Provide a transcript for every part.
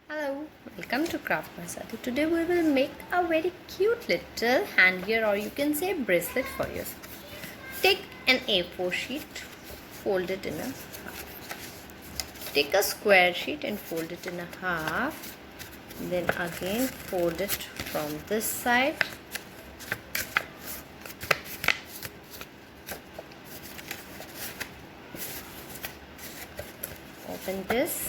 Hello, welcome to Craft by Sadhu. Today we will make a very cute little handgear, or you can say bracelet for yourself. Take an A4 sheet, fold it in a half. Take a square sheet and fold it in a half. Then again fold it from this side. Open this.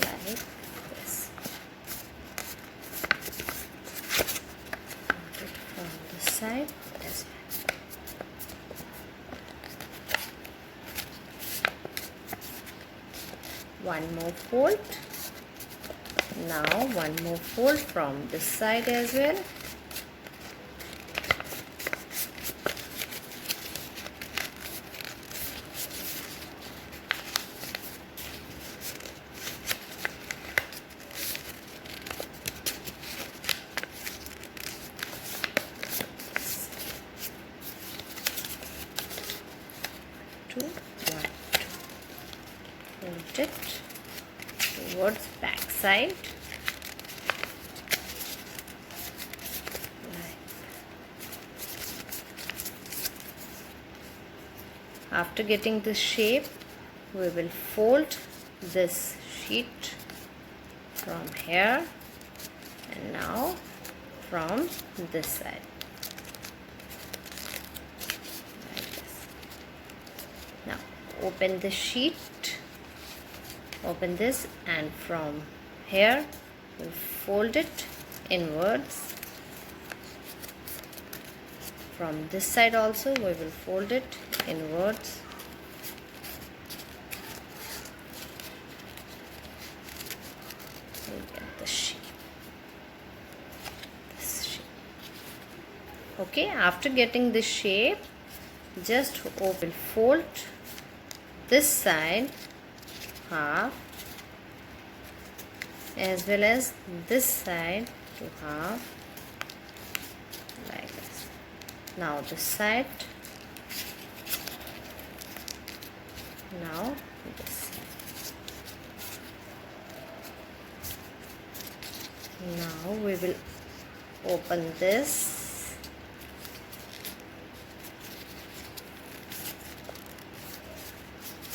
Like this. Put it from this side as well. One more fold. Now one more fold from this side as well. Fold it towards back side. After getting this shape, we will fold this sheet from here and now from this side. Like this. Now open the sheet, open this, and from here we'll fold it inwards. From this side also we will fold it inwards. We'll get the shape. This shape. Okay, after getting this shape, just open, fold this side half as well as this side to half, like this. Now this side, now this side. Now we will open this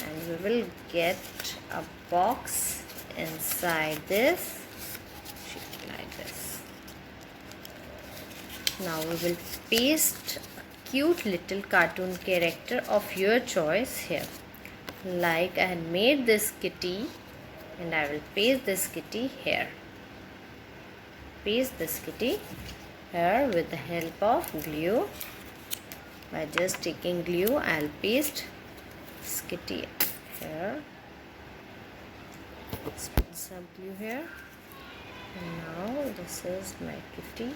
and we will get a box inside this sheet like this. Now we will paste a cute little cartoon character of your choice here. Like I had made this kitty, and I will paste this kitty here. Paste this kitty here with the help of glue. By just taking glue, I'll paste this kitty here. Let's put some glue here. And now this is my kitty.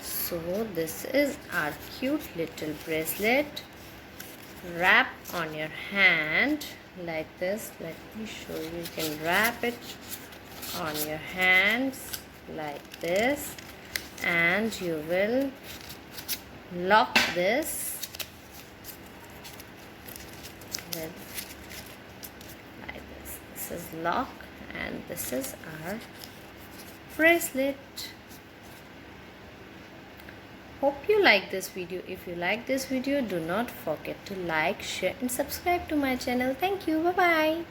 So this is our cute little bracelet. Wrap on your hand like this. Let me show you. You can wrap it on your hands like this, and you will lock this with like this. This is lock, and this is our bracelet. Hope you like this video. If you like this video, do not forget to like, share and subscribe to my channel. Thank you. Bye bye.